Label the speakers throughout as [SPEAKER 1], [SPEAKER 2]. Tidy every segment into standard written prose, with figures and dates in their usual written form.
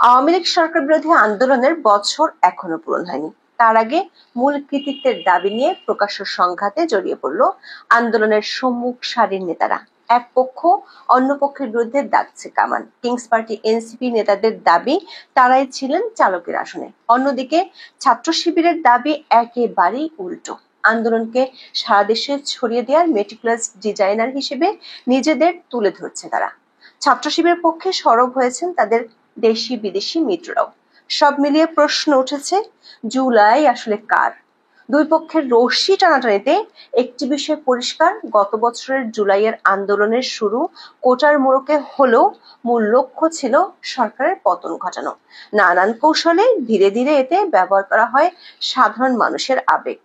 [SPEAKER 1] আওয়ামী লীগ সরকার বিরোধী আন্দোলনের বছর এখনো পূরণ হয়নি। তার আগে মূল কৃতিত্বের দাবি নিয়ে প্রকাশ্য সংঘাতে জড়িয়ে পড়ল আন্দোলনের সম্মুখ সারির নেতারা। এক পক্ষ অন্য পক্ষের বিরুদ্ধে দাগছে কামান। কিংস পার্টি এনসিপি নেতাদের দাবি তারাই ছিলেন চালকের আসনে। অন্যদিকে ছাত্র শিবিরের দাবি একেবারেই উল্টো। আন্দোলনকে সারা দেশে ছড়িয়ে দেওয়ার মেটিকুলাস ডিজাইনার হিসেবে নিজেদের তুলে ধরছে তারা। ছাত্র শিবিরের পক্ষে সরব হয়েছেন তাদের দেশি বিদেশি মিত্ররাও। সব মিলিয়ে প্রশ্ন উঠেছে, জুলাই আসলে কার? দুই পক্ষের রশ্মি টানাটানিতে একটি বিষয় পরিষ্কার, গত বছরের জুলাইয়ের আন্দোলনের শুরু কোটার মোড়কে হলেও মূল লক্ষ্য ছিল সরকারের পতন ঘটানো। নানান কৌশলে ধীরে ধীরে এতে ব্যবহার করা হয় সাধারণ মানুষের আবেগ।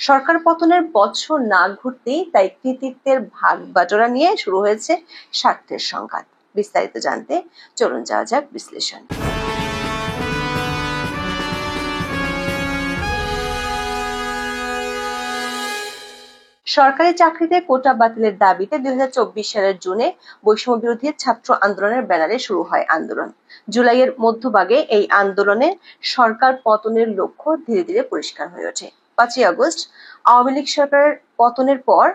[SPEAKER 1] সরকার পতনের বছর না ঘুরতেই তাই কৃতিত্বের ভাগ বাটোয়ারা নিয়ে শুরু হয়েছে স্বার্থের সংঘাত। বিস্তারিত জানতে চলুন যাওয়া যাক বিশ্লেষণ। সরকারি চাকরিতে কোটা বাতিলের দাবিতে 2024 সালের জুনে বৈষম্য বিরোধী ছাত্র আন্দোলনের ব্যানারে শুরু হয় আন্দোলন। জুলাইয়ের মধ্যভাগে এই আন্দোলনে সরকার পতনের লক্ষ্য ধীরে ধীরে পরিষ্কার হয়ে ওঠে। 5ই আগস্ট আওয়ামী লীগ সরকারের পতনের পর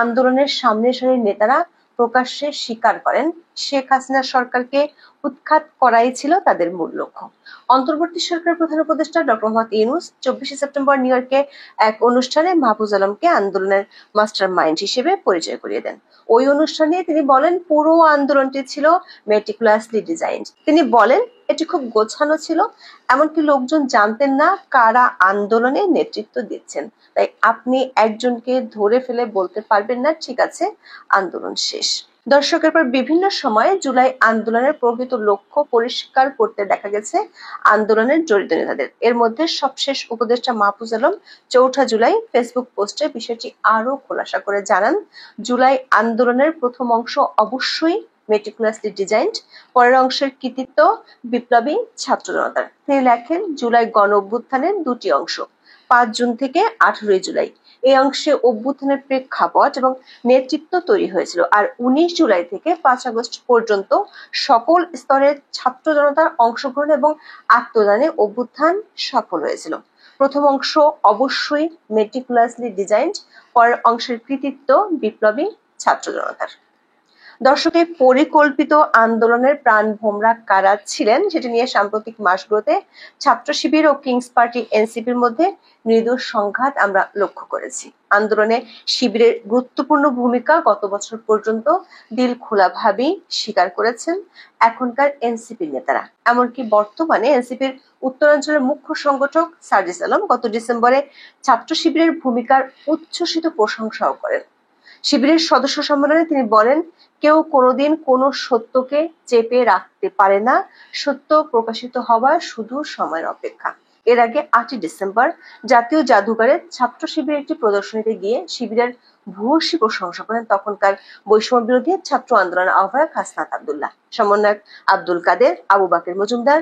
[SPEAKER 1] আন্দোলনের সামনের সারির নেতারা প্রকাশ্যে স্বীকার করেন শেখ হাসিনা সরকারকে উৎখাত করাই ছিল তাদের মূল লক্ষ্য। অন্তর্বর্তী সরকারের প্রধান উপদেষ্টা doctor Mohammad Yunus 24 September new ইয়র্কে এক অনুষ্ঠানে মাহফুজ আলমকে আন্দোলনের মাস্টার মাইন্ড হিসেবে পরিচয় করিয়ে দেন। ওই অনুষ্ঠানে তিনি বলেন, পুরো আন্দোলনটি ছিল মেটিকুলাসলি ডিজাইনড। তিনি বলেন, এটি খুব গোছানো ছিল, এমনকি লোকজন জানতেন না কারা আন্দোলনে নেতৃত্ব দিচ্ছেন। তাই আপনি একজনকে ধরে ফেলে বলতে পারবেন না ঠিক আছে আন্দোলন শেষ। দর্শকের পর বিভিন্ন সময়ে জুলাই আন্দোলনের প্রকৃত লক্ষ্য পরিষ্কার করতে দেখা গেছে আন্দোলনের জড়িত নেতাদের। এর মধ্যে সবশেষ উপদেষ্টা মাহফুজ আলম 4 জুলাই ফেসবুক পোস্টে বিষয়টি আরো খোলাসা করে জানান, জুলাই আন্দোলনের প্রথম অংশ অবশ্যই মেটিকুলাসলি ডিজাইনড, পরের অংশের কৃতিত্ব বিপ্লবী ছাত্র জনতার। তিনি লেখেন, জুলাই গণ অভ্যুত্থানের দুটি অংশ, 5 জুন থেকে 18 জুলাই। এই অংশে অভ্যুত্থানের প্রেক্ষাপট এবং নেতৃত্ব তৈরি হয়েছিল, আর 19 জুলাই থেকে 5 আগস্ট পর্যন্ত সকল স্তরের ছাত্র জনতার অংশগ্রহণ এবং আত্মদানে অভ্যুত্থান সফল হয়েছিল। প্রথম অংশ অবশ্যই মেটিকুলাসলি ডিজাইনড, পরের অংশের কৃতিত্ব বিপ্লবী ছাত্র জনতার। দর্শকের পরিকল্পিত আন্দোলনের প্রাণভোমরা কারা ছিলেন সেটি নিয়ে সাম্প্রতিক মাসগুলোতে ছাত্র শিবির ও কিংস পার্টি এনসিপির মধ্যে মৃদু সংঘাত আমরা লক্ষ্য করেছি। আন্দোলনে শিবিরের গুরুত্বপূর্ণ ভূমিকা গত বছর পর্যন্ত দিল খোলাভাবেই স্বীকার করেছেন এখনকার এনসিপির নেতারা। এমনকি বর্তমানে এনসিপির উত্তরাঞ্চলের মুখ্য সংগঠক সার্জিস আলম গত ডিসেম্বরে ছাত্র শিবিরের ভূমিকার উচ্ছ্বসিত প্রশংসাও করেন। শিবিরের সদস্য সম্মেলনে তিনি বলেন, কেউ কোনোদিন কোনো সত্যকে চেপে রাখতে পারে না, সত্য প্রকাশিত হওয়ার শুধু সময়ের অপেক্ষা। এর আগে 8 ডিসেম্বর জাতীয় জাদুঘরে ছাত্র শিবিরের একটি প্রদর্শনীতে গিয়ে শিবিরের ভূয়সী প্রশংসা করেন তখনকার বৈষম্য বিরোধী ছাত্র আন্দোলনের আহ্বায়ক হাসনাত আব্দুল্লাহ, সমন্বয়ক আব্দুল কাদের, আবু বাকের মজুমদার,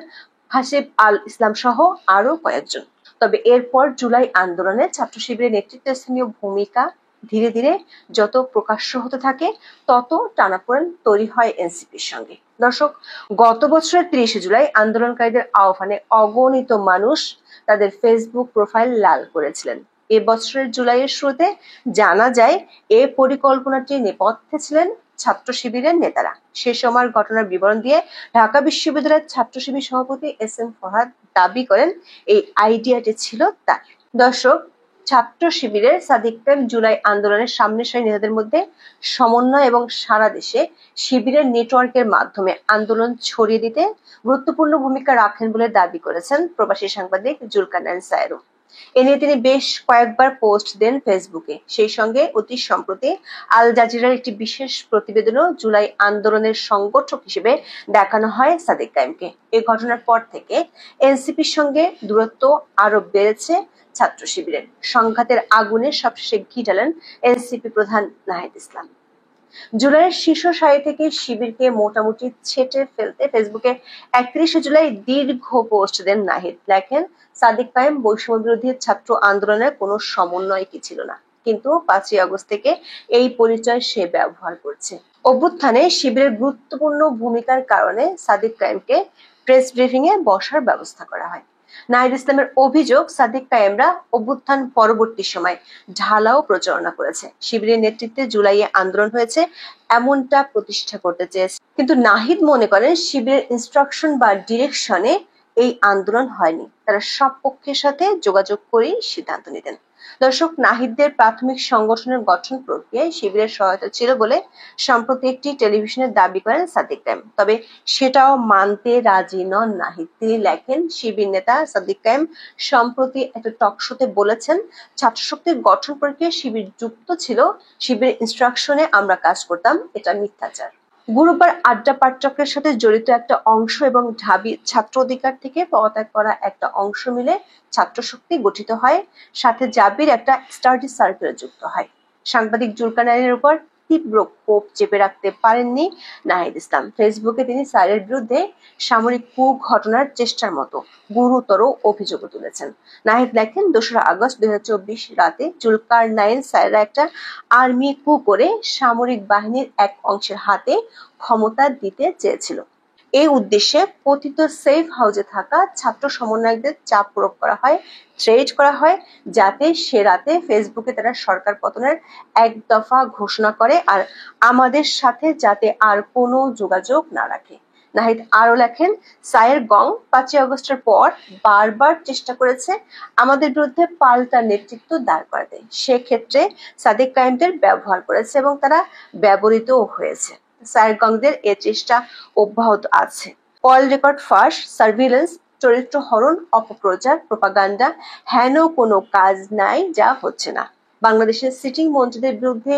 [SPEAKER 1] হাসিব আল ইসলাম সহ আরো কয়েকজন। তবে এরপর জুলাই আন্দোলনে ছাত্র শিবিরের নেতৃত্বস্থানীয় ভূমিকা ধীরে ধীরে যত প্রকাশ্য হতে থাকে তত টানাপোড়েন তৈরি হয় এনসিপির সঙ্গে। দর্শক, গত বছরের 30 জুলাই আন্দোলনকারীদের আহ্বানে অগণিত মানুষ তাদের ফেসবুক প্রোফাইল লাল করেছিলেন। এ বছরের জুলাইয়ের শুরুতে জানা যায় এ পরিকল্পনাটির নেপথ্যে ছিলেন ছাত্র শিবিরের নেতারা। সে সময়ের ঘটনার বিবরণ দিয়ে ঢাকা বিশ্ববিদ্যালয়ের ছাত্র শিবির সভাপতি এস.এম. ফরহাদ দাবি করেন এই আইডিয়াটি ছিল তার। দর্শক, ছাত্র শিবিরের সাদিক কায়েম জুলাই আন্দোলনের সামনের সারির নেতাদের মধ্যে সমন্বয় এবং সারা দেশে শিবিরের নেটওয়ার্কের মাধ্যমে আন্দোলন ছড়িয়ে দিতে গুরুত্বপূর্ণ ভূমিকা রাখেন বলে দাবি করেছেন প্রবাসী সাংবাদিক জুলকারনাইন সায়েরও। এ নিয়ে তিনি বেশ কয়েকবার পোস্ট দেন ফেসবুকে। সেই সঙ্গে অতি সম্প্রতি আল জাজিরার একটি বিশেষ প্রতিবেদনও জুলাই আন্দোলনের সংগঠক হিসেবে দেখানো হয় সাদিক কায়েমকে। এই ঘটনার পর থেকে এনসিপির সঙ্গে দূরত্ব আরো বেড়েছে ছাত্র শিবিরের। সংঘাতের আগুনে সবশেষে ঘি ঢালেন এনসিপি প্রধান নাহিদ ইসলাম। জুলাইয়ের শীর্ষ সারি থেকে শিবিরকে মোটামুটি ছেটে ফেলতে ফেসবুকে 31 জুলাই দীর্ঘ পোস্ট দেন নাহিদ। লেখেন, সাদিক কায়েম বৈষম্য বিরোধী ছাত্র আন্দোলনের কোনো সমন্বয় কি ছিল না, কিন্তু 5ই আগস্ট থেকে এই পরিচয় সে ব্যবহার করছে। অভ্যুত্থানে শিবিরের গুরুত্বপূর্ণ ভূমিকার কারণে সাদিক কায়েমকে প্রেস ব্রিফিংয়ে বসার ব্যবস্থা করা হয়। নাহিদ ইসলামের অভিযোগ, সাদিক কায়েমরা অভ্যুত্থান পরবর্তী সময় ঢালাও প্রচারণা করেছে, শিবিরের নেতৃত্বে জুলাইয়ে আন্দোলন হয়েছে এমনটা প্রতিষ্ঠা করতে চেয়েছে। কিন্তু নাহিদ মনে করেন শিবিরের ইনস্ট্রাকশন বা ডিরেকশনে এই আন্দোলন হয়নি, তারা সব পক্ষের সাথে যোগাযোগ করেই সিদ্ধান্ত নিতেন। দর্শক, নাহিদদের প্রাথমিক সংগঠনের গঠন প্রক্রিয়ায় শিবিরের সহায়তা ছিল বলে সম্প্রতি একটি টেলিভিশনে দাবি করেন সাদিক কায়েম। তবে সেটাও মানতে রাজি নন নাহিদ। তিনি লেখেন, শিবির নেতা সাদিক কায়েম সম্প্রতি একটা টকশোতে বলেছেন, ছাত্রশক্তির গঠন প্রক্রিয়ায় শিবির যুক্ত ছিল, শিবিরের ইনস্ট্রাকশনে আমরা কাজ করতাম, এটা মিথ্যাচার। গুরুবার আড্ডা পাঠচক্রের সাথে জড়িত একটা অংশ এবং ঢাবি ছাত্র অধিকার থেকে পদত্যাগ করা একটা অংশ মিলে ছাত্রশক্তি গঠিত হয়, সাথে জাবির একটা স্টাডি সার্কেলে যুক্ত হয়। সাংবাদিক জুলকারনাইনের উপর তীব্র ক্ষোভ চেপে রাখতে পারেননি নাহিদ ইসলাম। ফেসবুকে তিনি স্যারের বিরুদ্ধে সামরিক কূ ঘটনার চেষ্টার মতো গুরুতর অভিযোগ তুলেছেন। নাহিদ লেখেন, ২রা আগস্ট ২০২৪ রাতে জুলকারনাইন স্যারেরা একটা আর্মি কূ করে সামরিক বাহিনীর এক অংশের হাতে ক্ষমতা দিতে চেয়েছিল। এই উদ্দেশ্যে কথিত সেফ হাউসে থাকা ছাত্র সমন্বয়কদের চাপ প্রয়োগ করা হয়, থ্রেট করা হয়, যাতে সে রাতে ফেসবুকে তারা সরকার পতনের এক দফা ঘোষণা করে আর আমাদের সাথে যাতে আর কোনো যোগাযোগ না রাখে। নাহিদ আরো লেখেন, সায়ের গং ৫ই আগস্টের পর বারবার চেষ্টা করেছে আমাদের বিরুদ্ধে পাল্টা নেতৃত্ব দাঁড় করাতে, সেক্ষেত্রে সাদিক কায়েমদের ব্যবহার করেছে এবং তারা ব্যবহৃতও হয়েছে। সায়েরগংদের এ চেষ্টা অব্যাহত আছে। কল রেকর্ড ফাঁস, সার্ভিলেন্স, চরিত্র হরণ, অপপ্রচার, প্রোপাগান্ডা, হেন কোনো কাজ নাই যা হচ্ছে না। বাংলাদেশের সিটিং মন্ত্রীদের বিরুদ্ধে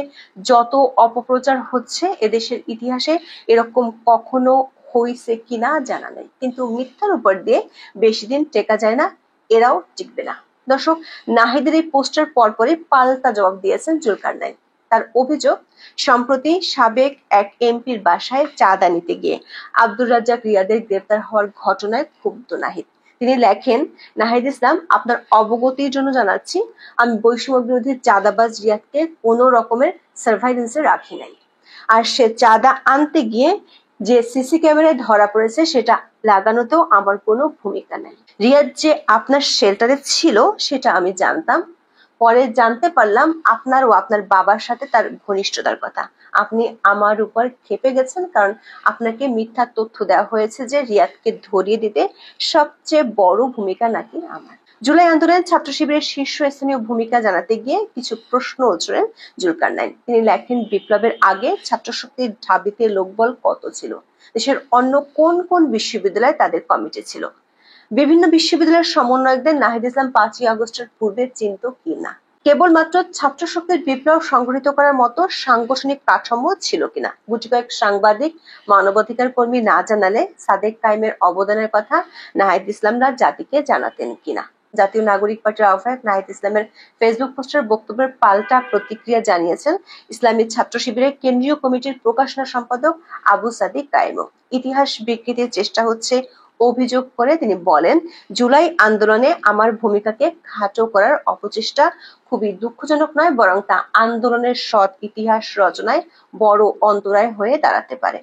[SPEAKER 1] যত অপপ্রচার হচ্ছে এদেশের ইতিহাসে এরকম কখনো হয়েছে কিনা জানা নেই, কিন্তু মিথ্যার উপর দিয়ে বেশি দিন টেকা যায় না, এরাও টিকবে না। দর্শক, নাহিদের এই পোস্টার পরপরই পাল্টা জবাব দিয়েছেন জুলকারনাইন। তার অভিযোগ, সম্প্রতি সাবেক এক এমপির বাসায় চাঁদা নিতে গিয়ে আব্দুর রাজ্জাক রিয়াদের গ্রেপ্তার হওয়ার ঘটনায় ক্ষুব্ধ নাহিদ। তিনি লেখেন, নাহিদ ইসলাম, আপনার অবগতির জন্য জানাচ্ছি, আমি বৈষম্য বিরোধী চাঁদাবাজ রিয়াদকে কোনো রকমের সার্ভাইলেন্সে রাখি নাই। আর সে চাঁদা আনতে গিয়ে যে সিসি ক্যামেরায় ধরা পড়েছে সেটা লাগানোতেও আমার কোনো ভূমিকা নেই। রিয়াদ যে আপনার শেল্টারে ছিল সেটা আমি জানতাম, পরে জানতে পারলাম আপনার ও আপনার বাবার সাথে তার ঘনিষ্ঠতার কথা। আপনি আমার উপর ক্ষেপে গেছেন কারণ আপনাকে মিথ্যা তথ্য দেওয়া হয়েছে যে রিয়াদকে ধরিয়ে দিতে সবচেয়ে বড় ভূমিকা নাকি আমার। জুলাই আন্দোলনের ছাত্র শিবিরের শীর্ষস্থানীয় ভূমিকা জানাতে গিয়ে কিছু প্রশ্ন উঠলেন জুলকারনাইন। তিনি লেখেন, বিপ্লবের আগে ছাত্রশক্তির ঢাবিতে লোকবল কত ছিল? দেশের অন্য কোন কোন বিশ্ববিদ্যালয়ে তাদের কমিটি ছিল? বিভিন্ন বিশ্ববিদ্যালয়ের সমন্বয়কদের নাহিদ ইসলাম ৫ই আগস্টের পূর্বে চিনত কিনা? কেবলমাত্র ছাত্র শক্তির বিপ্লব সংগঠিত করার মতো সাংগঠনিক কাঠামো ছিল কিনা? গুটি কয়েক সাংবাদিক, মানবাধিকার কর্মী না জানালে সাদেক কায়েমের অবদানের কথা নাহিদ ইসলামরা জাতিকে জানাতেন কিনা? জাতীয় নাগরিক পার্টির আহ্বায়ক নাহিদ ইসলামের ফেসবুক পোস্টের বক্তব্যের পাল্টা প্রতিক্রিয়া জানিয়েছেন ইসলামী ছাত্র শিবিরের কেন্দ্রীয় কমিটির প্রকাশনা সম্পাদক আবু সাদিক কায়েমও। ইতিহাস বিকৃতির চেষ্টা হচ্ছে অভিযোগ করে তিনি বলেন, জুলাই আন্দোলনে আমার ভূমিকাকে খাটো করার অপচেষ্টা খুবই দুঃখজনক নয়, বরং তা আন্দোলনের সৎ ইতিহাস রচনায় বড় অন্তরায় হয়ে দাঁড়াতে পারে।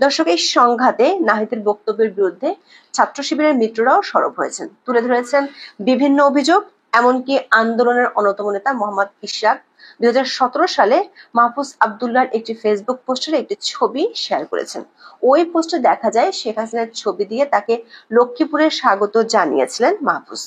[SPEAKER 1] দর্শক, এই সংঘাতে নাহিদের বক্তব্যের বিরুদ্ধে ছাত্র শিবিরের মিত্ররাও সরব হয়েছেন, তুলে ধরেছেন বিভিন্ন অভিযোগ। এমনকি আন্দোলনের অন্যতম নেতা মোহাম্মদ ইশাক ২০১৭ সালে মাহফুজ আব্দুল্লাহর একটি ফেসবুক পোস্টে একটি ছবি শেয়ার করেছেন। ওই পোস্টে দেখা যায় শেখ হাসিনার ছবি দিয়ে তাকে লক্ষ্মীপুরে স্বাগত জানিয়েছিলেন মাহফুজ।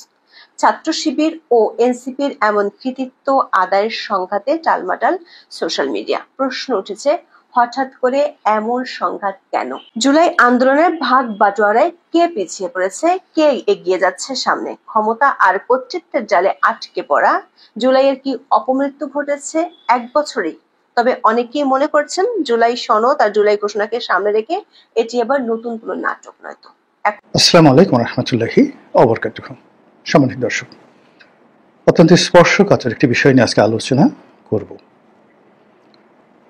[SPEAKER 1] ছাত্র শিবির ও এনসিপির এমন কৃতিত্ব আদায়ের সংঘাতে টালমাটাল সোশ্যাল মিডিয়া। প্রশ্ন উঠেছে, হঠাৎ করে এমন সংঘাত কেন? জুলাই আন্দোলনের ভাগ বাটোয়ারায় কে পিছিয়ে পড়েছে, কে এগিয়ে যাচ্ছে সামনে? ক্ষমতা আর কর্তৃত্বের জালে আটকে পড়া জুলাইয়ের কি অপমৃত্যু ঘটেছে এক বছরেই? তবে অনেকেই মনে করছেন জুলাই সনদ আর জুলাই ঘোষণাকে সামনে রেখে এটি আবার নতুন কোনো নাটক নয়তো।
[SPEAKER 2] আসসালামু আলাইকুম রহমতুল্লাহি ওয়াবারাকাতুহু। সম্মানিত দর্শক, অত্যন্ত স্পর্শকাতর একটি বিষয় নিয়ে আজকে আলোচনা করব।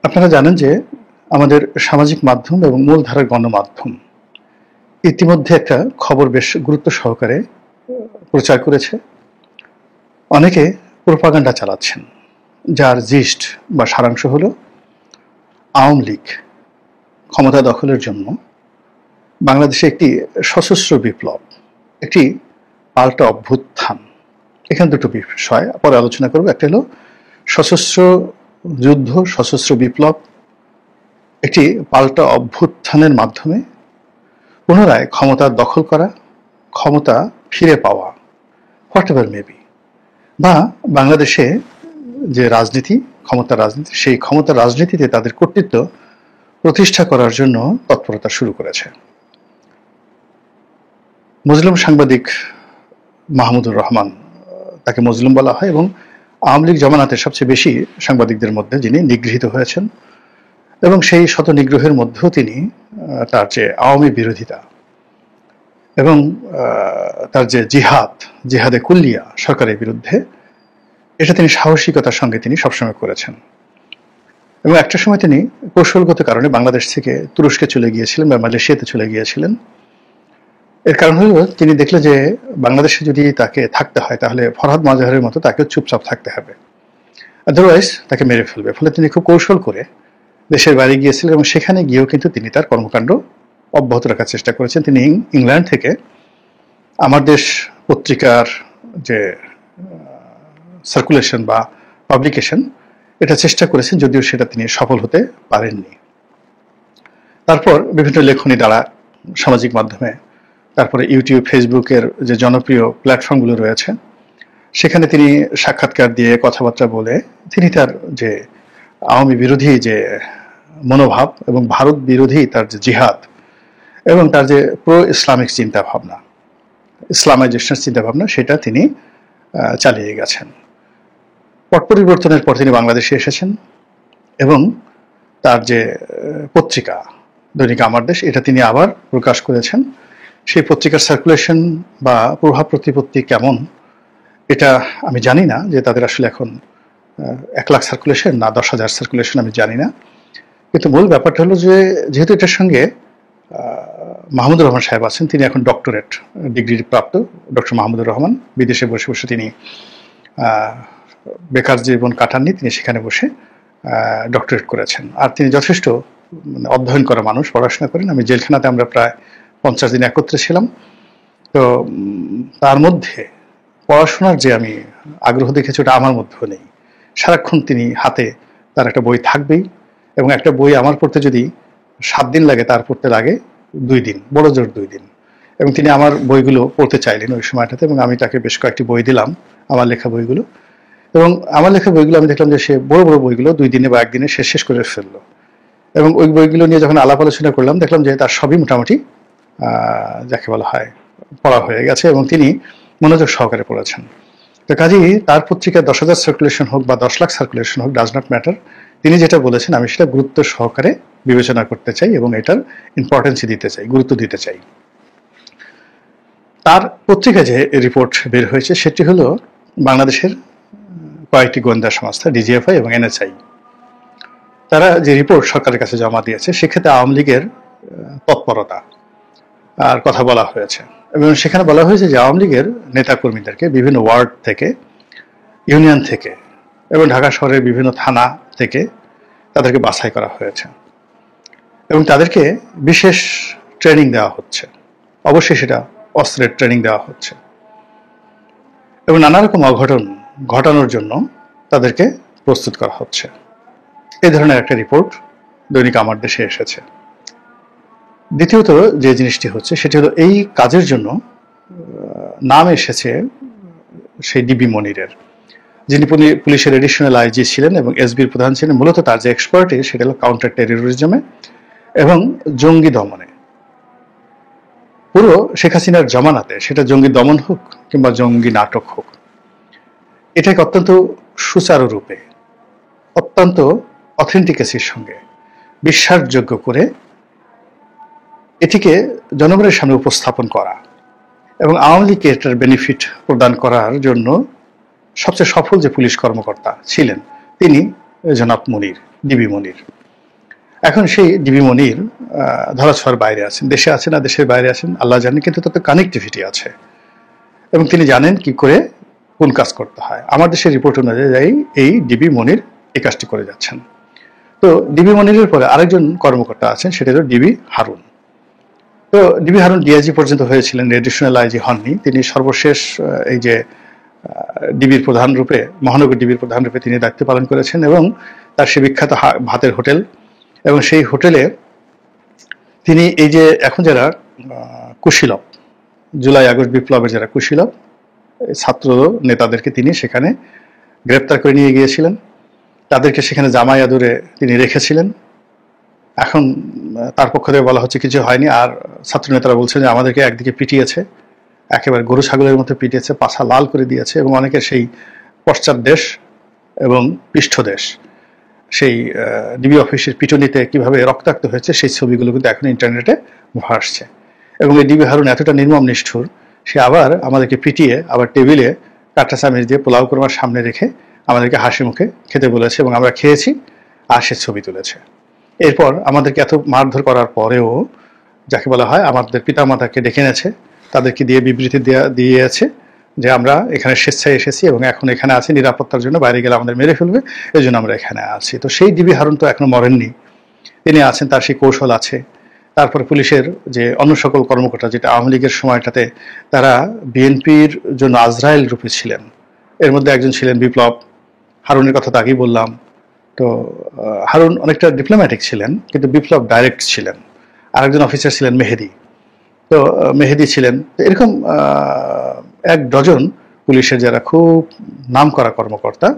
[SPEAKER 2] আপনারা জানেন যে আমাদের সামাজিক মাধ্যম এবং মূলধারার গণমাধ্যম ইতিমধ্যে একটা খবর বেশ গুরুত্ব সহকারে প্রচার করেছে। অনেকে প্রোপাগান্ডা চালাচ্ছেন, যার জিস্ট বা সারাংশ হলো আওয়ামী লীগ ক্ষমতা দখলের জন্য বাংলাদেশে একটি সশস্ত্র বিপ্লব, একটি পাল্টা অভ্যুত্থান, এখানে দুটো বিষয় পরে আলোচনা করব। একটা হলো সশস্ত্র যুদ্ধ, সশস্ত্র বিপ্লব, একটি পাল্টা অভ্যুত্থানের মাধ্যমে পুনরায় ক্ষমতা দখল করা, ক্ষমতা ফিরে পাওয়া, হোয়াট এভার মেবি, বা বাংলাদেশে যে রাজনীতি, ক্ষমতার রাজনীতি, সেই ক্ষমতার রাজনীতিতে তাদের কর্তৃত্ব প্রতিষ্ঠা করার জন্য তৎপরতা শুরু করেছে। মজলুম সাংবাদিক মাহমুদুর রহমান, তাকে মজলুম বলা হয়, এবং আওয়ামী লীগ জমানাতে সবচেয়ে বেশি সাংবাদিকদের মধ্যে যিনি নিগৃহীত হয়েছেন, এবং সেই শত নিগ্রহের মধ্যেও তিনি তার যে আওয়ামী বিরোধিতা এবং তার যে জিহাদে কুল্লিয়া সরকারের বিরুদ্ধে, এটা তিনি সাহসিকতার সঙ্গে তিনি সবসময় করেছেন। এবং একটা সময় তিনি কৌশলগত কারণে বাংলাদেশ থেকে তুরস্কে চলে গিয়েছিলেন বা মালয়েশিয়াতে চলে গিয়েছিলেন। এর কারণ হলো তিনি দেখলেন যে বাংলাদেশে যদি তাকে থাকতে হয় তাহলে ফরহাদ মাজহারের মতো তাকেও চুপচাপ থাকতে হবে, আদারওয়াইজ তাকে মেরে ফেলবে। ফলে তিনি খুব কৌশল করে দেশের বাইরে গিয়েছিলেন এবং সেখানে গিয়েও কিন্তু তিনি তার কর্মকাণ্ড অব্যাহত রাখার চেষ্টা করেছেন। তিনি ইংল্যান্ড থেকে আমার দেশ পত্রিকার যে সার্কুলেশন বা পাবলিকেশন, এটা চেষ্টা করেছেন, যদিও সেটা তিনি সফল হতে পারেননি। তারপর বিভিন্ন লেখনী দ্বারা, সামাজিক মাধ্যমে, তারপরে ইউটিউব, ফেসবুকের যে জনপ্রিয় প্ল্যাটফর্মগুলো রয়েছে, সেখানে তিনি সাক্ষাৎকার দিয়ে, কথাবার্তা বলে তিনি তার যে আওয়ামী বিরোধী যে মনোভাব এবং ভারত বিরোধী তার যে জিহাদ এবং তার যে প্রো ইসলামিক চিন্তাভাবনা, ইসলামাইজেশনের চিন্তাভাবনা, সেটা তিনি চালিয়ে গেছেন। পট পরিবর্তনের পর তিনি বাংলাদেশে এসেছেন এবং তার যে পত্রিকা দৈনিক আমার দেশ, এটা তিনি আবার প্রকাশ করেছেন। সেই পত্রিকার সার্কুলেশন বা প্রভাব প্রতিপত্তি কেমন এটা আমি জানি না, যে তাদের আসলে এখন 1 লাখ সার্কুলেশন না 10,000 সার্কুলেশন আমি জানি না। কিন্তু মূল ব্যাপারটা হলো যে যেহেতু এটার সঙ্গে মাহমুদুর রহমান সাহেব আছেন, তিনি এখন ডক্টরেট ডিগ্রি প্রাপ্ত ডক্টর মাহমুদুর রহমান, বিদেশে বসে বসে তিনি বেকার জীবন কাটাননি, তিনি সেখানে বসে ডক্টরেট করেছেন। আর তিনি যথেষ্ট অধ্যয়ন করা মানুষ, পড়াশোনা করেন। আমি জেলখানাতে আমরা প্রায় 50 দিন একত্রে ছিলাম। তো তার মধ্যে পড়াশোনার যে আমি আগ্রহ দেখেছি, ওটা আমার মধ্যেও নেই। সারাক্ষণ তিনি হাতে তার একটা বই থাকবেই, এবং একটা বই আমার পড়তে যদি 7 দিন লাগে, তার পড়তে লাগে 2 দিন, বড় জোর 2 দিন। এবং তিনি আমার বইগুলো পড়তে চাইলেন ওই সময়টাতে, এবং আমি তাকে বেশ কয়েকটি বই দিলাম, আমার লেখা বইগুলো। এবং আমার লেখা বইগুলো আমি দেখলাম যে সে বড় বড় বইগুলো 2 দিনে বা 1 দিনে সে শেষ করে ফেললো। এবং ওই বইগুলো নিয়ে যখন আলাপ আলোচনা করলাম, দেখলাম যে তার সবই মোটামুটি যাকে বলা হয় পড়া হয়ে গেছে, এবং তিনি মনোযোগ সহকারে পড়েছেন। তো কাজেই তার পত্রিকায় 10,000 সার্কুলেশন হোক বা 10 লাখ সার্কুলেশন হোক, ডাজ নট ম্যাটার। তিনি যেটা বলেছেন আমি সেটা গুরুত্ব সহকারে বিবেচনা করতে চাই এবং এটার ইম্পর্টেন্স দিতে চাই, গুরুত্ব দিতে চাই। তার পত্রিকায় যে রিপোর্ট বের হয়েছে সেটি হলো বাংলাদেশের কয়েকটি গোয়েন্দা সংস্থা, ডিজিএফআই এবং এনএসআই, তারা যে রিপোর্ট সরকারের কাছে জমা দিয়েছে, সেক্ষেত্রে আওয়ামী লীগের তৎপরতা আর কথা বলা হয়েছে। এবং সেখানে বলা হয়েছে যে আওয়ামী লীগের নেতাকর্মীদেরকে বিভিন্ন ওয়ার্ড থেকে, ইউনিয়ন থেকে এবং ঢাকা শহরের বিভিন্ন থানা থেকে তাদেরকে বাছাই করা হয়েছে এবং তাদেরকে বিশেষ ট্রেনিং দেওয়া হচ্ছে। অবশ্যই সেটা অস্ত্রের ট্রেনিং দেওয়া হচ্ছে এবং নানা রকম অঘটন ঘটানোর জন্য তাদেরকে প্রস্তুত করা হচ্ছে। এই ধরনের একটা রিপোর্ট দৈনিক আমার দেশে এসেছে। দ্বিতীয়ত যে জিনিসটি হচ্ছে সেটি হলো এই কাজের জন্য নাম এসেছে সেই ডিবি মনিরের, যিনি পুলিশের এডিশনাল আইজি ছিলেন এবং এসবির প্রধান ছিলেন। মূলত তার যে এক্সপার্টিস সেটা হলো কাউন্টার টেরোরিজমে এবং জঙ্গি দমনে। পুরো শেখ হাসিনার জমানাতে সেটা জঙ্গি দমন হোক কিংবা জঙ্গি নাটক হোক, এটাকে অত্যন্ত সুচারুরূপে, অত্যন্ত অথেন্টিকেসির সঙ্গে বিশ্বাসযোগ্য করে এটিকে জনগণের সামনে উপস্থাপন করা এবং আওয়ামী লীগকে এটার বেনিফিট প্রদান করার জন্য সবচেয়ে সফল যে পুলিশ কর্মকর্তা ছিলেন তিনি জনাব মনির, ডিবি মনির। এখন সেই ডিবি মনির ধরাছোঁয়ার বাইরে আছেন, দেশে আছেন না দেশের বাইরে আছেন আল্লাহ জানেন, কিন্তু তাতে কানেক্টিভিটি আছে এবং তিনি জানেন কি করে কোন কাজ করতে হয়। আমার দেশের রিপোর্ট অনুযায়ী এই ডিবি মনির এই কাজটি করে যাচ্ছেন। তো ডিবি মনিরের পরে আরেকজন কর্মকর্তা আছেন, সেটা হলো ডিবি হারুন। তো ডিবি হারুন ডিআইজি পর্যন্ত হয়েছিলেন, এডিশনাল আইজি হননি। তিনি সর্বশেষ এই যে ডিবির প্রধান রূপে, মহানগর ডিবির প্রধান রূপে তিনি দায়িত্ব পালন করেছেন, এবং তার সে বিখ্যাত ভাতের হোটেল, এবং সেই হোটেলে তিনি এই যে এখন যারা কুশীলব, জুলাই আগস্ট বিপ্লবের যারা কুশীলব ছাত্র নেতাদেরকে তিনি সেখানে গ্রেপ্তার করে নিয়ে গিয়েছিলেন, তাদেরকে সেখানে জামাই আদরে তিনি রেখেছিলেন। এখন তার পক্ষ থেকে বলা হচ্ছে কিছু হয়নি, আর ছাত্র নেতারা বলছেন যে আমাদেরকে একদিকে পিটিয়েছে, একেবারে গরু ছাগলের মতো পিটিয়েছে, পাছা লাল করে দিয়েছে, এবং অনেকে সেই পশ্চাৎ দেশ এবং পৃষ্ঠদেশ সেই ডিবি অফিসের পিটুনিতে কিভাবে রক্তাক্ত হয়েছে সেই ছবিগুলো কিন্তু এখন ইন্টারনেটে ভাসছে। এবং এই ডিবি হারুন এতটা নির্মম নিষ্ঠুর, সে আবার আমাদেরকে পিটিয়ে আবার টেবিলে কাঁটা চামচ দিয়ে পোলাও কোরমার সামনে রেখে আমাদেরকে হাসি মুখে খেতে বলেছে, এবং আমরা খেয়েছি, আর সে ছবি তুলেছে। এরপর আমাদেরকে এত মারধর করার পরেও যাকে বলা হয় আমাদের পিতামাতাকে ডেকে এনেছে, তাদেরকে দিয়ে বিবৃতি দিয়েছে যে আমরা এখানে স্বেচ্ছায় এসেছি এবং এখন এখানে আছি নিরাপত্তার জন্য, বাইরে গেলে আমাদের মেরে ফেলবে, এই জন্য আমরা এখানে আছি। তো সেই ডিবি হারুন তো এখনো মরেননি, তিনি আছেন, তার সেই কৌশল আছে। তারপরে পুলিশের যে অন্য সকল কর্মকর্তা, যেটা আওয়ামী লীগের সময়টাতে তারা বিএনপির জন্য আজরাইল রূপে ছিলেন, এর মধ্যে একজন ছিলেন বিপ্লব হারুনের কথা তো আগেই বললাম। তো হারুন অনেকটা ডিপ্লোম্যাটিক ছিলেন, কিন্তু বিপ্লব ডাইরেক্ট ছিলেন। আরেকজন অফিসার ছিলেন মেহেদি, তো মেহেদি ছিলেন। এরকম এক ডজন পুলিশের যারা খুব নামকরা কর্মকর্তা,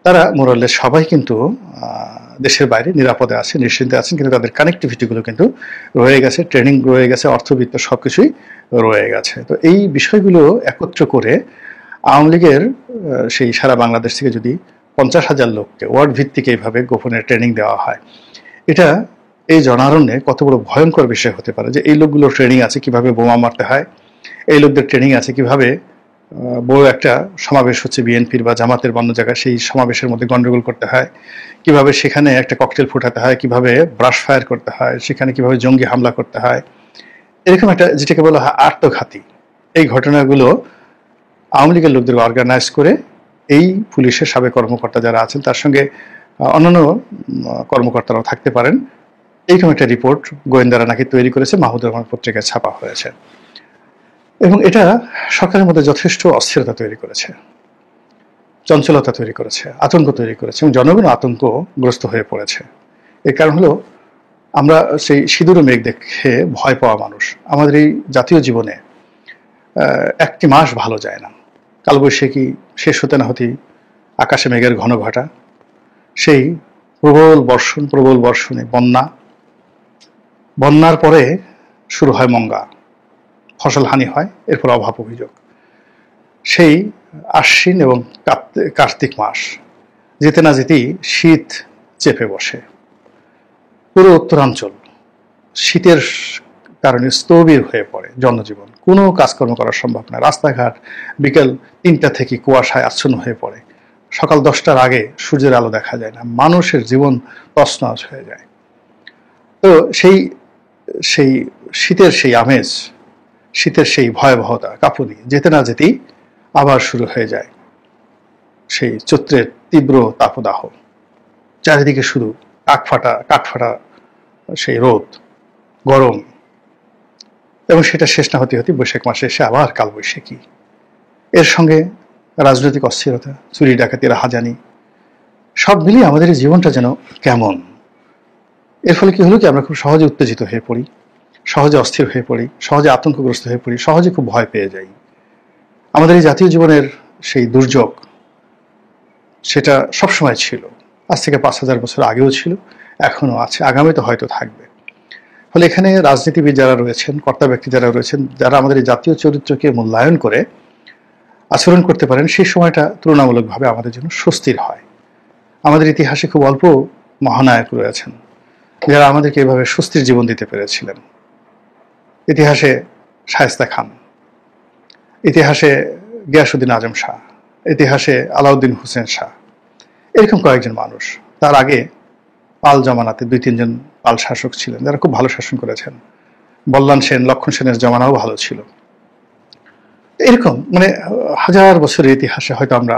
[SPEAKER 2] তারা মোরালে সবাই কিন্তু দেশের বাইরে নিরাপদে আছে, নিশ্চিন্তে আছেন, কিন্তু তাদের কানেক্টিভিটিগুলো কিন্তু রয়ে গেছে, ট্রেনিং রয়ে গেছে, অর্থবিত্ত সবকিছুই রয়ে গেছে। তো এই বিষয়গুলো একত্র করে আওয়ামী লীগের সেই সারা বাংলাদেশ থেকে যদি 50,000 লোককে ওয়ার্ড ভিত্তিক এইভাবে গোপনে ট্রেনিং দেওয়া হয়, এটা এই জনারণ্যে কত বড় ভয়ঙ্কর বিষয় হতে পারে। যে এই লোকগুলোর ট্রেনিং আছে কিভাবে বোমা মারতে হয়, এই লোকদের ট্রেনিং আছে কিভাবে বড় একটা সমাবেশ হচ্ছে বিএনপির বা জামাতের অন্য জায়গায়, সেই সমাবেশের মধ্যে গন্ডগোল করতে হয়, কিভাবে সেখানে একটা ককটেল ফুটাতে হয়, কিভাবে ব্রাশ ফায়ার করতে হয়, সেখানে কিভাবে জঙ্গি হামলা করতে হয়, এরকম একটা যেটাকে বলা হয় আত্মঘাতী এই ঘটনাগুলো আওয়ামী লীগের লোকদের অর্গানাইজ করে এই পুলিশের সাবেক কর্মকর্তা যারা আছেন, তার সঙ্গে অন্যান্য কর্মকর্তারাও থাকতে পারেন, এইরকম একটা রিপোর্ট গোয়েন্দারা নাকি তৈরি করেছে, মাহমুদুর রহমান পত্রিকায় ছাপা হয়েছে। এবং এটা সরকারের মধ্যে যথেষ্ট অস্থিরতা তৈরি করেছে, চঞ্চলতা তৈরি করেছে, আতঙ্ক তৈরি করেছে, এবং জনগণ আতঙ্কগ্রস্ত হয়ে পড়েছে। এর কারণ হলো আমরা সেই সিঁদুর মেঘ দেখে ভয় পাওয়া মানুষ। আমাদের এই জাতীয় জীবনে একটি মাস ভালো যায় না, কালবৈশাখী শেষ হতে না হতেই আকাশে মেঘের ঘন ঘটা, সেই প্রবল বর্ষণে বন্যার পরে শুরু হয় মঙ্গা, ফসল হানি হয়, এরপর অভাব অভিযোগ, সেই আশ্বিন এবং কার্তিক মাস যেতে না যেতেই শীত চেপে বসে। পুরো উত্তরাঞ্চল শীতের কারণে স্থবির হয়ে পড়ে, জনজীবন, কোনো কাজকর্ম করা সম্ভব না। রাস্তাঘাট বিকেল 3টা থেকে কুয়াশায় আচ্ছন্ন হয়ে পড়ে, সকাল 10টার আগে সূর্যের আলো দেখা যায় না, মানুষের জীবন তছনছ হয়ে যায়। তো সেই শীতের সেই আমেজ, শীতের সেই ভয়াবহতা, কাঁপুনি যেতে না যেতেই আবার শুরু হয়ে যায় সেই চৈত্রের তীব্র তাপদাহ। চারিদিকে শুধু কাঠফাটা সেই রোদ, গরম, এবং সেটা শেষ না হতে হতে বৈশাখ মাসে এসে আবার কালবৈশাখী। এর সঙ্গে রাজনৈতিক অস্থিরতা, চুরি ডাকাতি, রাহাজানি, সব মিলিয়ে আমাদের এই জীবনটা যেন কেমন। এর ফলে কি হলো কি, আমরা খুব সহজে উত্তেজিত হয়ে পড়ি, সহজে অস্থির হয়ে পড়ি, সহজে আতঙ্কগ্রস্ত হয়ে পড়ি, সহজে খুব ভয় পেয়ে যাই। আমাদের এই জাতীয় জীবনের সেই দুর্যোগ, সেটা সবসময় ছিল, আজ থেকে 5,000 বছর আগেও ছিল, এখনো আছে, আগামীতে হয়তো থাকবে। ফলে এখানে রাজনীতিবিদ যারা রয়েছেন, কর্তা ব্যক্তি যারা রয়েছেন, যারা আমাদের এই জাতীয় চরিত্রকে মূল্যায়ন করে আচরণ করতে পারেন, সেই সময়টা তুলনামূলকভাবে আমাদের জন্য স্বস্তির হয়। আমাদের ইতিহাসে খুব অল্প মহানায়ক রয়েছেন যারা আমাদেরকে এভাবে স্বস্তির জীবন দিতে পেরেছিলেন। ইতিহাসে শায়েস্তা খান, ইতিহাসে গিয়াসউদ্দিন আজম শাহ, ইতিহাসে আলাউদ্দিন হোসেন শাহ, এরকম কয়েকজন মানুষ। তার আগে পাল জমানাতে 2-3 জন পাল শাসক ছিলেন যারা খুব ভালো শাসন করেছেন। বল্লান সেন, লক্ষণ সেনের জমানাও ভালো ছিল। এরকম মানে হাজার বছরের ইতিহাসে হয়তো আমরা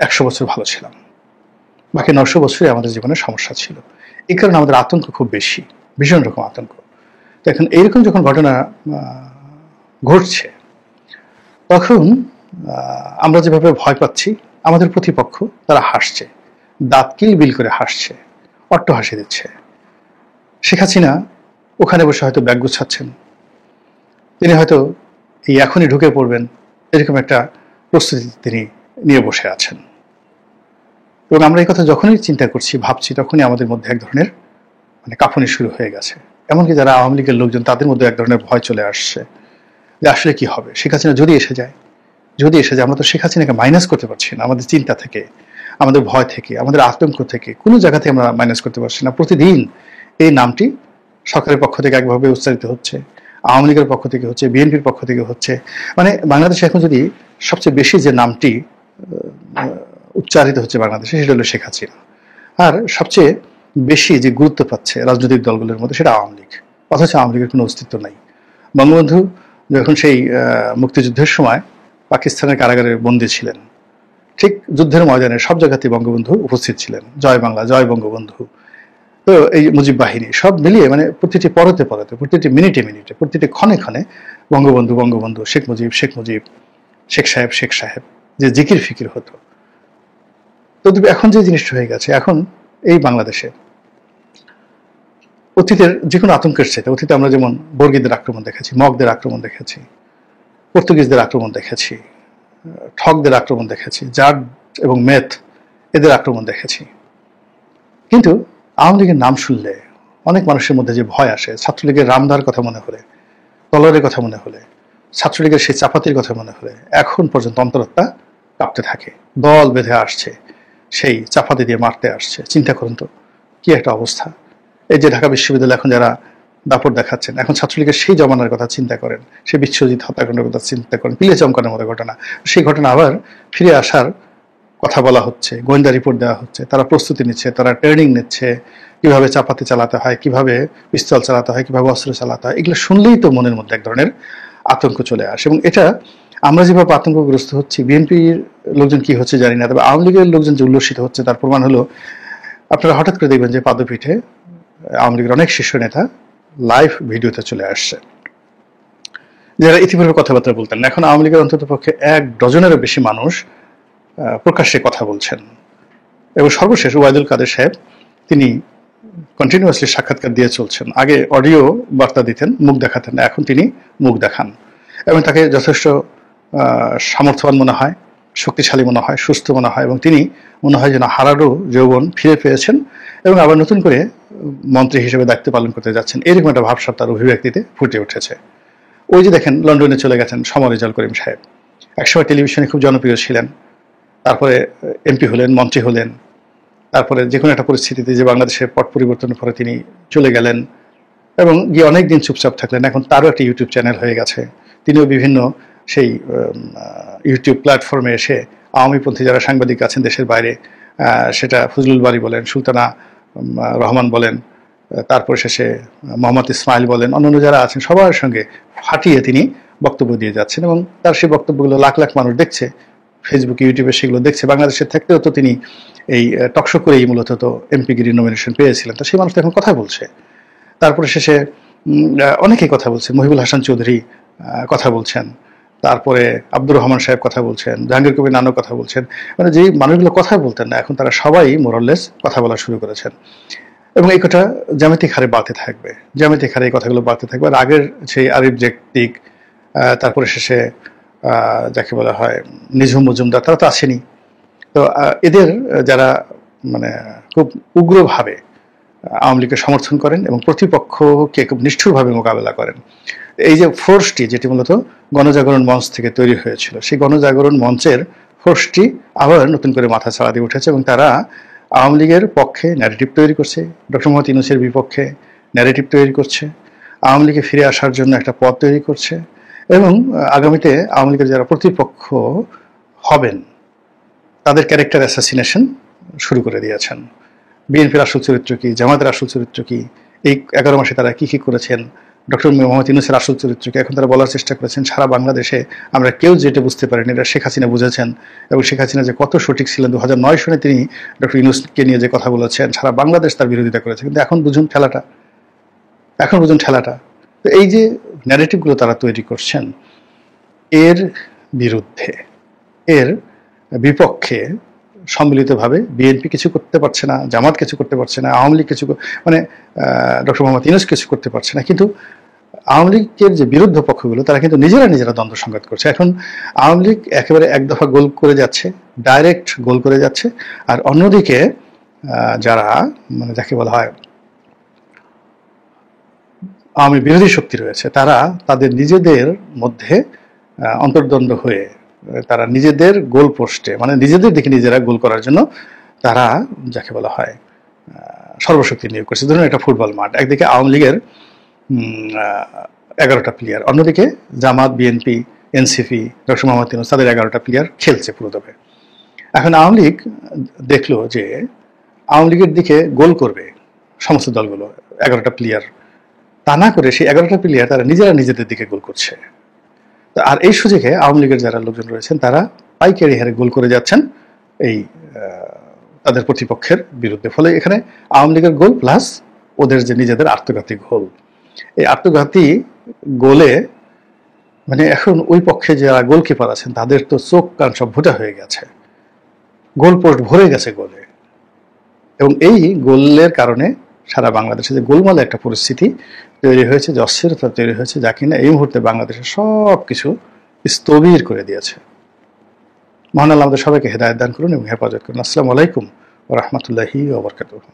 [SPEAKER 2] 100 বছর ভালো ছিলাম, বাকি 900 বছরই আমাদের জীবনে সমস্যা ছিল। এই কারণে আমাদের আতঙ্ক খুব বেশি, ভীষণ রকম আতঙ্ক। তো এখন এইরকম যখন ঘটনা ঘটছে, তখন আমরা যেভাবে ভয় পাচ্ছি, আমাদের প্রতিপক্ষ তারা হাসছে, দাঁত কিলবিল করে হাসছে, অট্টহাসি দিচ্ছে। শেখ হাসিনা ওখানে বসে হয়তো ব্যাগ গুছাচ্ছেন, তিনি হয়তো এই এখনই ঢুকে পড়বেন এরকম একটা প্রস্তুতি তিনি নিয়ে বসে আছেন। এবং আমরা এই কথা যখনই চিন্তা করছি, ভাবছি, তখনই আমাদের মধ্যে এক ধরনের মানে কাঁপুনি শুরু হয়ে গেছে। এমনকি যারা আওয়ামী লীগের লোকজন, তাদের মধ্যে এক ধরনের ভয় চলে আসছে যে আসলে কি হবে, শেখ হাসিনা যদি এসে যায়, আমরা তো শেখ হাসিনাকে মাইনাস করতে পারছি না। আমাদের চিন্তা থেকে, আমাদের ভয় থেকে, আমাদের আতঙ্ক থেকে, কোনো জায়গাতে আমরা মাইনাস করতে পারছি না। প্রতিদিন এই নামটি সরকারের পক্ষ থেকে একভাবে উচ্চারিত হচ্ছে, আওয়ামী লীগের পক্ষ থেকে হচ্ছে, বিএনপির পক্ষ থেকে হচ্ছে। মানে বাংলাদেশে এখন যদি সবচেয়ে বেশি যে নামটি উচ্চারিত হচ্ছে বাংলাদেশে, সেটা হলো শেখ হাসিনা। আর সবচেয়ে বেশি যে গুরুত্ব পাচ্ছে রাজনৈতিক দলগুলোর মধ্যে, সেটা আওয়ামী লীগ। অথচ আওয়ামী লীগের কোনো অস্তিত্ব নাই। বঙ্গবন্ধু যখন সেই মুক্তিযুদ্ধের সময় পাকিস্তানের কারাগারে বন্দী ছিলেন, ঠিক যুদ্ধের ময়দানে সব জায়গাতে বঙ্গবন্ধু উপস্থিত ছিলেন। জয় বাংলা, জয় বঙ্গবন্ধু। তো এই মুজিব বাহিনী সব মিলিয়ে মানে প্রতিটি পরতে, প্রতিটি মিনিটে, প্রতিটি ক্ষণে ক্ষণে বঙ্গবন্ধু, বঙ্গবন্ধু, শেখ মুজিব, শেখ মুজিব, শেখ সাহেব, শেখ সাহেব, যে জিকির ফিকির হতো। তো এখন যে জিনিসটা হয়ে গেছে, এখন এই বাংলাদেশে অতীতের যে কোনো আতঙ্কের চাইতে, অতীতে আমরা যেমন বর্গীদের আক্রমণ দেখেছি, মগদের আক্রমণ দেখেছি, পর্তুগিজদের আক্রমণ দেখেছি, ঠকদের আক্রমণ দেখেছি, জাট এবং মেথ এদের আক্রমণ দেখেছি। কিন্তু আওয়ামী লীগের নাম শুনলে অনেক মানুষের মধ্যে যে ভয় আসে, ছাত্রলীগের রামদার কথা মনে হলে, তলোয়ারের কথা মনে হলে, ছাত্রলীগের সেই চাপাতির কথা মনে হলে এখন পর্যন্ত অন্তরাত্মা কাঁপতে থাকে। দল বেঁধে আসছে, সেই চাপাতি দিয়ে মারতে আসছে। চিন্তা করুন তো কি একটা অবস্থা। এই যে ঢাকা বিশ্ববিদ্যালয় এখন যারা দাপট দেখাচ্ছেন, এখন ছাত্রলীগের সেই জমানার কথা চিন্তা করেন, সেই বিশ্বজিৎ হত্যাকাণ্ডের কথা চিন্তা করেন, পিলে চমকানোর মতো ঘটনা। সেই ঘটনা আবার ফিরে আসার কথা বলা হচ্ছে, গোয়েন্দা রিপোর্ট দেওয়া হচ্ছে, তারা প্রস্তুতি নিচ্ছে, তারা ট্রেনিং নিচ্ছে, কিভাবে চাপাতি চালাতে হয়, কিভাবে পিস্তল চালাতে হয়, কিভাবে অস্ত্র চালাতে হয়। এগুলো শুনলেই তো মনের মধ্যে এক ধরনের আতঙ্ক চলে আসে। এবং এটা আমরা যেভাবে আতঙ্কগ্রস্ত হচ্ছি, বিএনপির লোকজন কি হচ্ছে জানি না, তবে আওয়ামী লীগের লোকজন যে উল্লসিত হচ্ছে তার প্রমাণ হলো, আপনারা হঠাৎ করে দেখবেন যে পাদপীঠে আওয়ামী লীগের অনেক শীর্ষ নেতা লাইভ ভিডিওতে চলে আসছে, যারা ইতিপূর্বে কথাবার্তা বলতেন না। এখন আওয়ামী লীগের অন্তত পক্ষে 1 ডজনেরও বেশি মানুষ প্রকাশ্যে কথা বলছেন। এবং সর্বশেষ ওবায়দুল কাদের সাহেব, তিনি কন্টিনিউয়াসলি সাক্ষাৎকার দিয়ে চলছেন। আগে অডিও বার্তা দিতেন, মুখ দেখাতেন না, এখন তিনি মুখ দেখান এবং তাকে যথেষ্ট সামর্থ্যবান মনে হয়, শক্তিশালী মনে হয়, সুস্থ মনে হয়। এবং তিনি মনে হয় যেন হারারও যৌবন ফিরে পেয়েছেন এবং আবার নতুন করে মন্ত্রী হিসেবে দায়িত্ব পালন করতে যাচ্ছেন, এরকম একটা ভাবসাব তার অভিব্যক্তিতে ফুটে উঠেছে। ওই যে দেখেন, লন্ডনে চলে গেছেন সমর রেজাউল করিম সাহেব, একসময় টেলিভিশনে খুব জনপ্রিয় ছিলেন, তারপরে এমপি হলেন, মন্ত্রী হলেন, তারপরে যে কোনো একটা পরিস্থিতিতে যে বাংলাদেশের পট পরিবর্তনের পরে তিনি চলে গেলেন এবং গিয়ে অনেকদিন চুপচাপ থাকলেন। এখন তারও একটা ইউটিউব চ্যানেল হয়ে গেছে। তিনিও বিভিন্ন সেই ইউটিউব প্ল্যাটফর্মে এসে আওয়ামীপন্থী যারা সাংবাদিক আছেন দেশের বাইরে, সেটা ফজলুল বারী বলেন, সুলতানা রহমান বলেন, তারপর শেষে মোহাম্মদ ইসমাইল বলেন, অন্যান্য যারা আছেন সবার সঙ্গে ফাটিয়ে তিনি বক্তব্য দিয়ে যাচ্ছেন এবং তার সেই বক্তব্যগুলো লাখ লাখ মানুষ দেখছে, ফেসবুক, ইউটিউবে সেগুলো দেখছে। বাংলাদেশে থাকতেও তো তিনি এই টকশো করেই মূলত তো এমপিগিরি নমিনেশন পেয়েছিলেন, তো সেই মানুষ তো এখন কথা বলছে। তারপরে শেষে অনেকেই কথা বলছে, মহিবুল হাসান চৌধুরী কথা বলছেন, তারপরে আব্দুর রহমান সাহেব কথা বলছেন, জাহাঙ্গীর কবির নানক কথা বলছেন। মানে যেই মানুষগুলো কথা বলতেন না, এখন তারা সবাই মোরাললেস কথা বলা শুরু করেছেন এবং এই কথা জ্যামিতিক হারে বাড়তে থাকবে, জ্যামিতিক হারে এই কথাগুলো বাড়তে থাকবে। আর আগের সেই আরিফ জেকটিক, তারপরে শেষে যাকে বলা হয় নিঝুম মজুমদার, তারা তো আসেনি। তো এদের যারা মানে খুব উগ্রভাবে আওয়ামী লীগকে সমর্থন করেন এবং প্রতিপক্ষকে খুব নিষ্ঠুরভাবে মোকাবেলা করেন, এই যে ফোর্সটি যেটি মূলত গণজাগরণ মঞ্চ থেকে তৈরি হয়েছিল, সেই গণজাগরণ মঞ্চের ফোর্সটি আবার নতুন করে মাথা ছাড়া দিয়ে উঠেছে এবং তারা আওয়ামী লীগের পক্ষে ন্যারেটিভ তৈরি করছে, ডক্টর মোহাম্মদ ইউনূসের বিপক্ষে ন্যারেটিভ তৈরি করছে, আওয়ামী লীগে ফিরে আসার জন্য একটা পথ তৈরি করছে এবং আগামীতে আওয়ামী লীগের যারা প্রতিপক্ষ হবেন তাদের ক্যারেক্টার অ্যাসাসিনেশন শুরু করে দিয়েছেন। বিএনপির আসল চরিত্র কি, জামাতের আসল চরিত্র কি, এই 11 মাসে তারা কি কি করেছেন, ডক্টর মোহাম্মদ ইউনূসের আসল চরিত্র কি, এখন তারা বলার চেষ্টা করেছেন সারা বাংলাদেশে আমরা কেউ যেটা বুঝতে পারিনি, এটা শেখ হাসিনা বুঝেছেন। এবং শেখ হাসিনা যে কত সঠিক ছিলেন, 2009 সনে তিনি ডক্টর ইউনূসকে নিয়ে যে কথা বলেছেন, সারা বাংলাদেশ তার বিরোধিতা করেছে। কিন্তু এখন বুঝুন ঠেলাটা, এখন বুঝুন ঠেলাটা। তো এই যে ন্যারেটিভগুলো তারা তৈরি করছেন, এর বিরুদ্ধে, এর বিপক্ষে সম্মিলিতভাবে বিএনপি কিছু করতে পারছে না, জামাত কিছু করতে পারছে না, আওয়ামী লীগ কিছু, মানে ডক্টর মোহাম্মদ ইউনূস কিছু করতে পারছে না। কিন্তু আওয়ামী লীগের যে বিরুদ্ধ পক্ষগুলো তারা কিন্তু নিজেরা দ্বন্দ্ব সংঘাত করছে। এখন আওয়ামী লীগ একেবারে এক দফা গোল করে যাচ্ছে, ডাইরেক্ট গোল করে যাচ্ছে, আর অন্যদিকে যারা মানে যাকে বলা হয় আওয়ামী বিরোধী শক্তি রয়েছে, তারা তাদের নিজেদের মধ্যে অন্তর্দ্বন্দ্ব হয়ে তারা নিজেদের গোল পোস্টে, মানে নিজেদের দিকে নিজেরা গোল করার জন্য তারা যাকে বলা হয় সর্বশক্তি নিয়োগ করছে। ধরুন একটা ফুটবল মাঠ, একদিকে আওয়ামী লীগের 11টা প্লেয়ার, অন্যদিকে Jamaat, BNP, NCP, doctor Mohammad Yunus তাদের 11টা প্লেয়ার খেলছে পুরোদমে। এখন আওয়ামী লীগ দেখলো যে আওয়ামী লীগের দিকে গোল করবে সমস্ত দলগুলো 11টা প্লেয়ার, তা না করে সেই 11টা প্লেয়ার তারা নিজেরা নিজেদের দিকে গোল করছে। আর এই সুযোগে আওয়ামী লীগের যারা লোকজন রয়েছেন তারা পাইকারি হারে গোল করে যাচ্ছেন এই তাদের প্রতিপক্ষের বিরুদ্ধে। ফলে এখানে আওয়ামী লীগের গোল প্লাস ওদের যে নিজেদের আত্মঘাতী গোল, এই আত্মঘাতী গোলে মানে এখন ওই পক্ষে যারা গোলকিপার আছেন তাদের তো চোখ কান সব ভোটা হয়ে গেছে, গোল পোস্ট ভরে গেছে গোলে। এবং এই গোলের কারণে সারা বাংলাদেশে যে গোলমালে একটা পরিস্থিতি তৈরি হয়েছে, যে অস্থিরতা তৈরি হয়েছে, যা কিনা এই মুহূর্তে বাংলাদেশের সব কিছু স্থবির করে দিয়েছে। মহান আল্লাহ আমাদের সবাইকে হেদায়েত দান করুন এবং হেফাজত করুন। আসসালামু আলাইকুম ওয়া রাহমাতুল্লাহি ওয়া বারাকাতুহু।